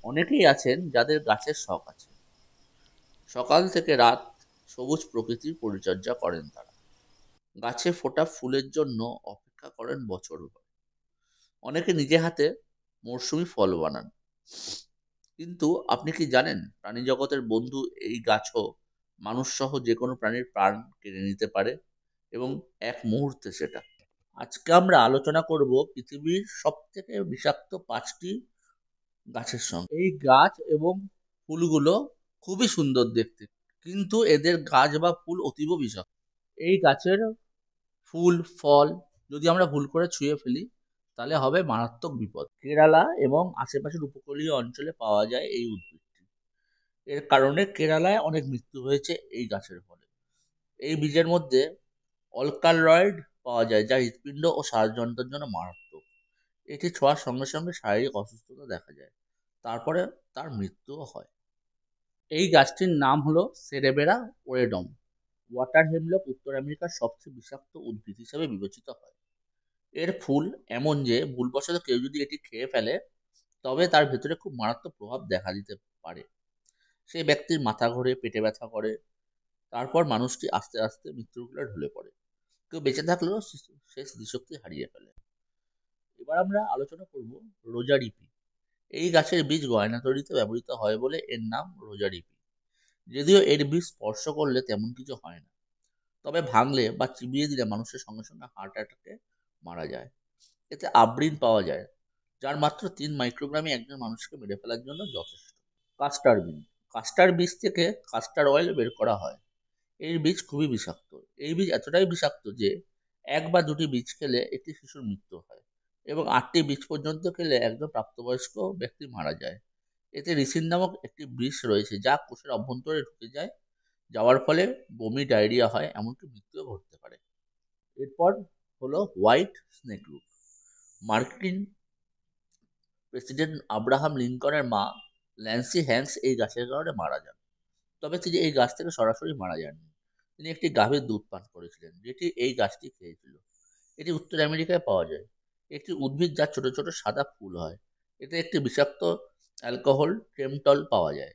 অনেকেই আছেন যাদের গাছের শখ আছে। সকাল থেকে রাত সবুজ প্রকৃতির পরিচর্যা করেন তারা। গাছে ফোটা ফুলের জন্য অপেক্ষা করেন বছরভর। অনেকে নিজে হাতে মরশুমি ফল বানান। কিন্তু আপনি কি জানেন, প্রাণী জগতের বন্ধু এই গাছও মানুষ সহ যে কোনো প্রাণীর প্রাণ কেড়ে নিতে পারে, এবং এক মুহূর্তে সেটা। আজকে আমরা আলোচনা করব পৃথিবীর সব থেকে বিষাক্ত 5টি গাছের সঙ্গে। এই গাছ এবং ফুলগুলো খুবই সুন্দর দেখতে, কিন্তু এদের গাছ বা ফুল অতীব বিষাক্ত। এই গাছের ফুল ফল যদি আমরা ভুল করে ছুঁয়ে ফেলি, তাহলে হবে মারাত্মক বিপদ। কেরালা এবং আশেপাশের উপকূলীয় অঞ্চলে পাওয়া যায় এই উদ্ভিদটি। এর কারণে কেরালায় অনেক মৃত্যু হয়েছে এই গাছের ফলে। এই বীজের মধ্যে অলকালয়েড পাওয়া যায়, যা হৃৎপিণ্ড ও শ্বাসযন্ত্রের জন্য মারাত্মক। এটি ছোঁয়ার সঙ্গে সঙ্গে শারীরিক অসুস্থতা দেখা যায়, তারপরে তার মৃত্যুও হয়। এই গাছটির নাম হলো সেরেবেরা ওরেডম। ওয়াটার হেমলক উত্তর আমেরিকার সবচেয়ে বিষাক্ত উদ্ভিদ হিসেবে বিবেচিত হয়। এর ফুল এমন যে ভুলবশত কেউ যদি এটি খেয়ে ফেলে, তবে তার ভেতরে খুব মারাত্মক প্রভাব দেখা দিতে পারে। সেই ব্যক্তির মাথা ঘোরে, পেটে ব্যথা করে, তারপর মানুষটি আস্তে আস্তে মৃত্যুর কোলে ঢলে পড়ে। কেউ বেঁচে থাকলেও সে স্মৃতিশক্তি হারিয়ে ফেলে। এবার আমরা আলোচনা করব রোজারিপি। এই গাছের বীজ গয়না তৈরিতে ব্যবহৃত হয় বলে এর নাম রোজারিপি। যদিও এর বীজ স্পর্শ করলে তেমন কিছু হয় না, তবে ভাঙলে বা চিবিয়ে দিলে মানুষের সঙ্গে সঙ্গে হার্ট অ্যাটাকে মারা যায়। এতে আবরিন পাওয়া যায়, যার মাত্র 3 মাইক্রোগ্রামই একজন মানুষকে মেরে ফেলার জন্য যথেষ্ট। কাস্টার বিন। কাস্টার বীজ থেকে কাস্টার অয়েল বের করা হয়। এর বীজ খুবই বিষাক্ত। এই বীজ এতটাই বিষাক্ত যে 1 বা 2টি বীজ খেলে একটি শিশুর মৃত্যু হয়, এবং 8টি বীজ পর্যন্ত খেলে একজন প্রাপ্তবয়স্ক ব্যক্তি মারা যায়। এতে রিসিন নামক একটি বিষ রয়েছে, যা কোষের অভ্যন্তরে ঢুকে যায়, যাওয়ার ফলে বমি, ডায়রিয়া হয়, এমনকি মৃত্যুও ঘটতে পারে। এরপর হলো হোয়াইট স্নেক রুট। মার্কিন প্রেসিডেন্ট আব্রাহাম লিঙ্কনের মা ল্যান্সি হ্যাংস এই গাছের কারণে মারা যান। তবে তিনি এই গাছ থেকে সরাসরি মারা যাননি। তিনি একটি গাভীর দুধ পান করেছিলেন, যেটি এই গাছটি খেয়েছিল। এটি উত্তর আমেরিকায় পাওয়া যায়। একটি উদ্ভিদ যার ছোট ছোট সাদা ফুল হয়। এতে একটি বিষাক্ত অ্যালকোহল ট্রেমটল পাওয়া যায়,